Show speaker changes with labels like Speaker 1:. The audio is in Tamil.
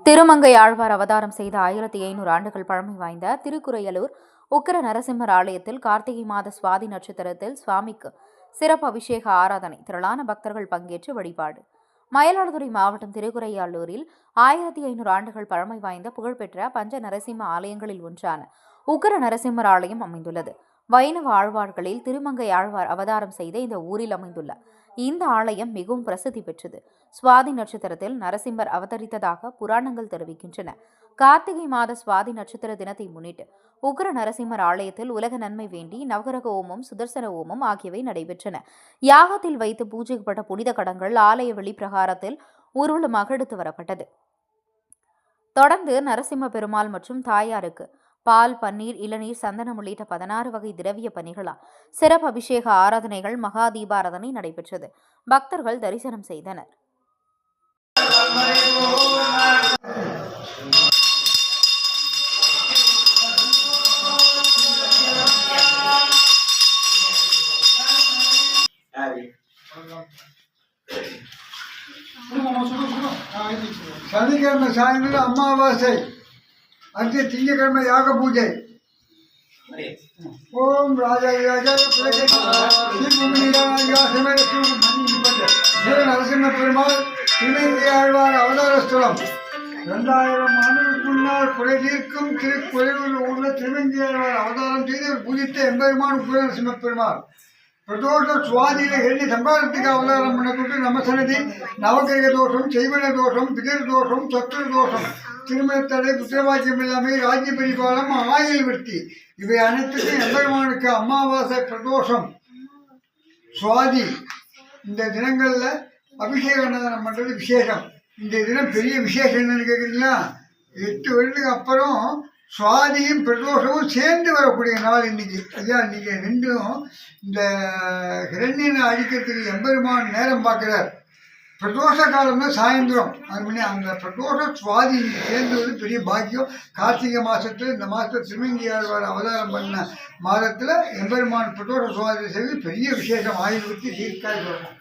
Speaker 1: திருமங்கை ஆழ்வார் அவதாரம் செய்த 1500 ஆண்டுகள் பழமை வாய்ந்த திருக்குறையலூர் உக்கிர நரசிம்மர் ஆலயத்தில் கார்த்திகை மாத சுவாதி நட்சத்திரத்தில் சுவாமிக்கு சிறப்பு அபிஷேக ஆராதனை திரளான பக்தர்கள் பங்கேற்று வழிபாடு. மயிலாடுதுறை மாவட்டம் திருக்குறையாலூரில் 1500 ஆண்டுகள் பழமை வாய்ந்த புகழ்பெற்ற பஞ்ச நரசிம்ம ஆலயங்களில் ஒன்றான உக்கிர நரசிம்மர் ஆலயம் அமைந்துள்ளது. வைணவ ஆழ்வார்களில் திருமங்கை ஆழ்வார் அவதாரம் செய்த இந்த ஊரில் அமைந்துள்ள இந்த ஆலயம் மிகவும் பிரசித்தி பெற்றது. சுவாதி நட்சத்திரத்தில் நரசிம்மர் அவதரித்ததாக புராணங்கள் தெரிவிக்கின்றன. கார்த்திகை மாத சுவாதி நட்சத்திர தினத்தை முன்னிட்டு உக்கிர நரசிம்மர் ஆலயத்தில் உலக நன்மை வேண்டி நவகிரக ஓமம், சுதர்சன ஓமம் ஆகியவை நடைபெற்றன. யாகத்தில் வைத்து பூஜைப்பட்ட புனித கடங்கள் ஆலய வெளிப்பிரகாரத்தில் ஊர்வலமாக எடுத்து வரப்பட்டது. தொடர்ந்து நரசிம்ம பெருமாள் மற்றும் தாயாருக்கு பால், பன்னீர், இளநீர், சந்தனம் உள்ளிட்ட 16 வகை திரவிய பணிகளால் சிறப்பு அபிஷேக ஆராதனைகள், மகா தீபாராதனை நடைபெற்றது. பக்தர்கள் தரிசனம் செய்தனர்.
Speaker 2: சனிக்கிழமை சாயந்தரம் அமாவாசை, அடுத்த திங்கக்கிழமை யாக பூஜை. ஓம் நரசிம்ம பெருமாள் திருமங்கை ஆழ்வார் அவதார ஸ்தலம். 2000 ஆண்டுகளுக்கு முன்னால் குறை தீர்க்கும் திருக்குறையூரில் உள்ள திருமங்கை ஆழ்வார் அவதாரம் செய்து பூஜித்த எம்பெருமான் உக்கிர நரசிம்ம பெருமாள் பிரதோஷ சுவாதியில எண்ணி சம்பாரத்துக்கு அவதாரம் பண்ணப்பட்டு நம்ம சன்னதி நவகிரக தோஷம், செய்வன தோஷம், பிதிர் தோஷம், சத்ரு தோஷம், திருமணத்தடை, புத்திரவாக்கியம் இல்லாமை, ராஜ்ய பரிபாலம், ஆயுள் விருத்தி இவை அனைத்துக்கும் எம்பெருமானுக்கு அமாவாசை, பிரதோஷம், சுவாதி இந்த தினங்களில் அபிஷேக அன்னதானம் பண்ணுறது விசேஷம். இந்த தினம் பெரிய விசேஷம் என்னன்னு கேட்குறீங்களா? 8 வருடத்துக்கு அப்புறம் சுவாதியும் பிரதோஷமும் சேர்ந்து வரக்கூடிய நாள் இன்னைக்கு. ஐயா, இன்னைக்கு ரெண்டும் இந்த ஹிரண்யனை அழிக்கிறதுக்கு எம்பெருமான் நேரம் பார்க்குறார். பிரதோஷ காலம்னா சாயந்தரம் 6 மணி. அந்த பிரதோஷ சுவாதி சேர்ந்து வந்து பெரிய பாக்கியம். கார்த்திகை மாதத்தில் இந்த மாதத்தில் திருமங்கை ஆழ்வார் அவதாரம் பண்ண மாதத்தில் எம்பெருமான் பிரதோஷ சுவாதி செய்து பெரிய விசேஷம். ஆயுள் விட்டு தீர்க்காய் சொல்லணும்.